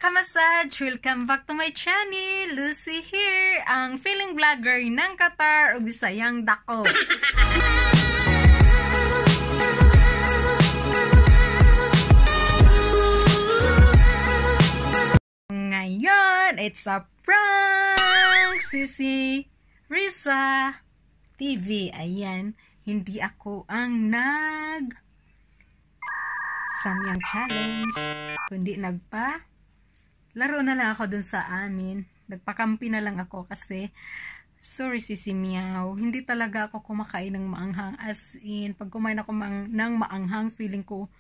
kamasaj! Welcome back to my channel! Lucy here, ang feeling vlogger ng Qatar o Bisayang Dako. Ngayon, it's a prank! Sisi Risa TV. Ayan, hindi ako ang Samyang challenge, kundi laro na lang ako dun sa amin. Nagpakampi na lang ako kasi sorry Sisi Meow, hindi talaga ako kumakain ng maanghang, as in pag kumain ako ng maanghang, feeling ko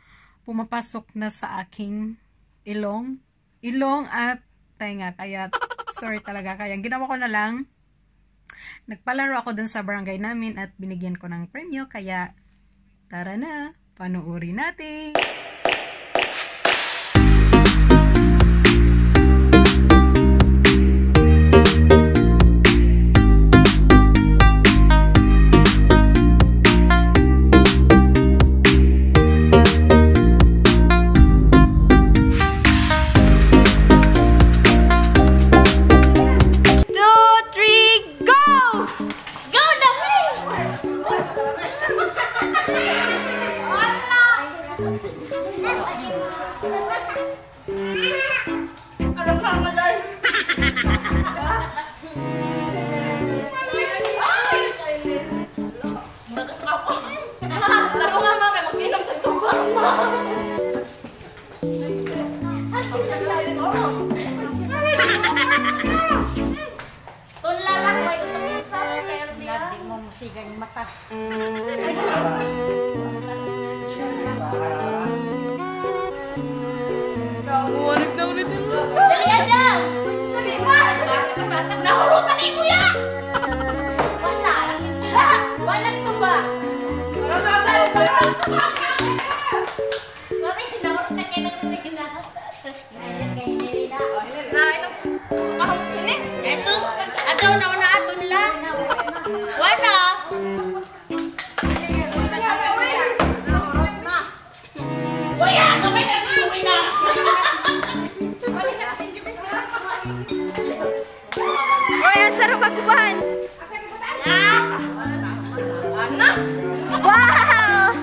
pumapasok na sa aking ilong at tenga, kaya sorry talaga. Kaya ginawa ko na lang, nagpalaro ako dun sa barangay namin at binigyan ko ng premyo, kaya tara na, panoorin natin. Mata. Warik na ulit yun. Dali ada! Dali ba? Nahurot na ni Kuya! Wala! Walang tuba! Bakit nahurot na kayo ng tingin na? Ngayon kayo hindi na. Kahong sinin? Jesus! Adaw na una aton lang! Wala! Sarap magkubahan. Anak! Wow!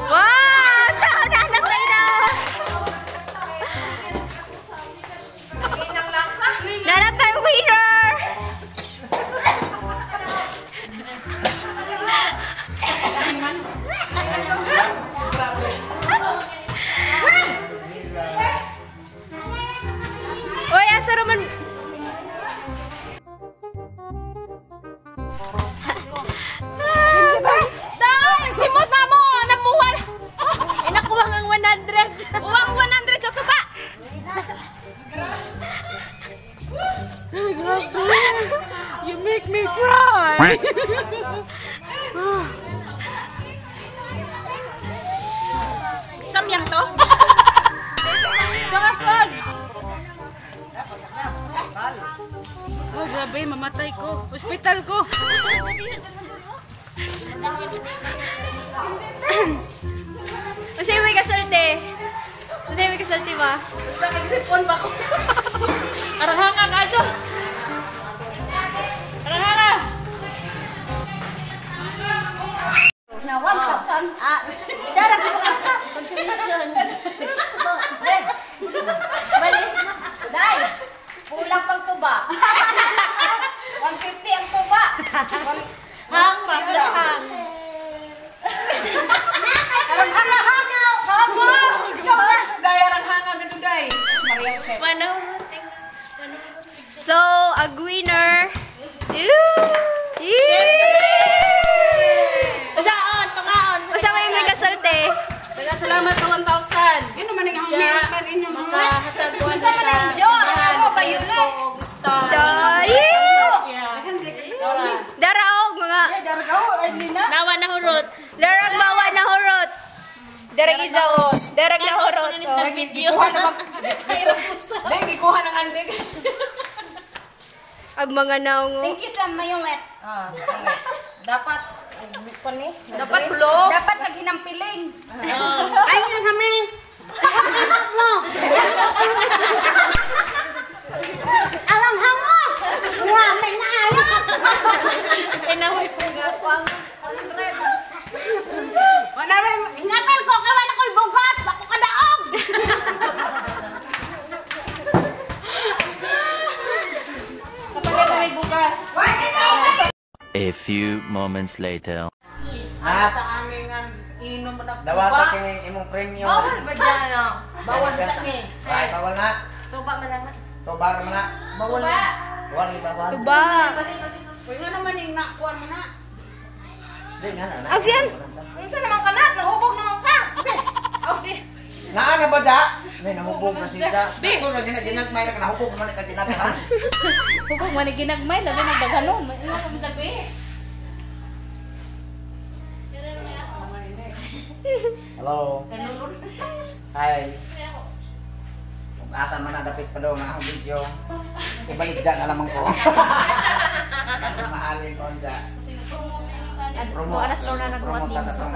Wow! Saan na anak tayo na? Nanat tayo winner! You make me cry. Samyang to? Jangan. Oh, grabe, mamatay ko. Hospital ko. Kasi may kasalte. Kasi may kasalte ba? Basta nagsipon pa ko. Arahanga ka, Jo. Arahanga. Nawan kapsan. Darang ko kapsan. Consolation. Balik. Dai. Kulang pang tuba. 150 ang tuba. Hang, magdahang. So, a winner. Basta may kasalte. Salamat sa 1,000. Yun naman ang American inyo. Makahatagwan sa simbahan. Gusto. Joy! Daraog mga. Nawa na hurot. Darag bawa na hurot. Darag izaw. Darag na hurot. Dahil gikuha ng andig. Ang mga naungo. Thank you sa Mayolet. Dapat Dapat blog. Dapat naghinampiling. Ay, yan kami. Alang hango. Nga, may naayop. Kinahoy po nga po ang red. Ngapel ko, kawan ako'y bugas. Bako kadaog. Kapag na may bugas. A few moments later. At aming inom mo nagtuba. Dawata kining imong premium. Bawal ba dyan, no? Bawal ba dyan, Ay, bawal na. Tuba mo lang na. Tubar mo na. Bawal na. Bawal ni bawal. Tuba. Uy nga naman yung nakuhan mo na. Di nga na. Agsian! Ano sa naman ka na? Nahubog naman ka. Okay. Naa na ba ja? May nahubog na siya. Ito na ginagmay na nahubog man ka ginagahan. Hubog man ginagmay labi nagdaganon. Ingon ko sabi. Hello. Hi. Kung asa man nadapit pa daw na ang video. Ibalik dyan na lamang ko. Kasi mahalin ko dyan. Promo. Promo ta sa song.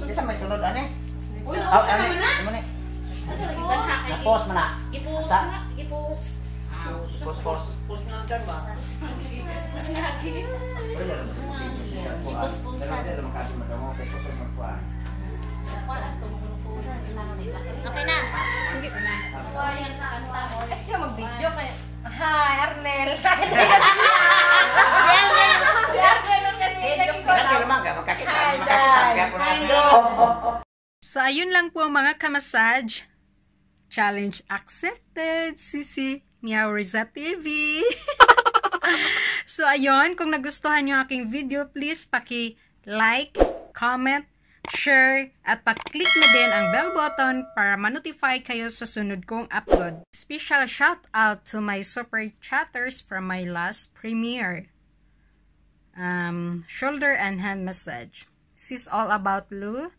Kasi may sunod ane. Uy, Oh, nausa ane. naman na. Imo ni. Na-post man na. Sa Ipos. post. Post na dyan ba? Okay na. Siya mag-video kaya. Hi, Arnel. Si Arnel ang So, ayun lang po mga kamassage. Challenge accepted, Sisi Meow Riza TV. So, ayun, kung nagustuhan nyo aking video, please paki-like, comment, share, at pa-click na din ang bell button para ma-notify kayo sa sunod kong upload. Special shout out to my super chatters from my last premiere. Shoulder and hand massage. Sis All About Lou,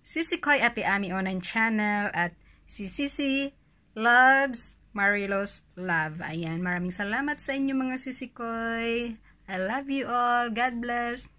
Sisi Koy Ate Ami Online Channel, at si Sisi Loves Marilos Love. Ayan, maraming salamat sa inyo mga Sisi Koy. I love you all. God bless.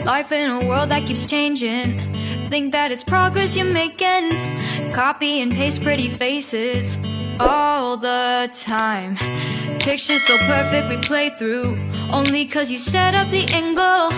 Life in a world that keeps changing. Think that it's progress you're making. Copy and paste pretty faces all the time. Pictures so perfect we play through. Only cause you set up the angle.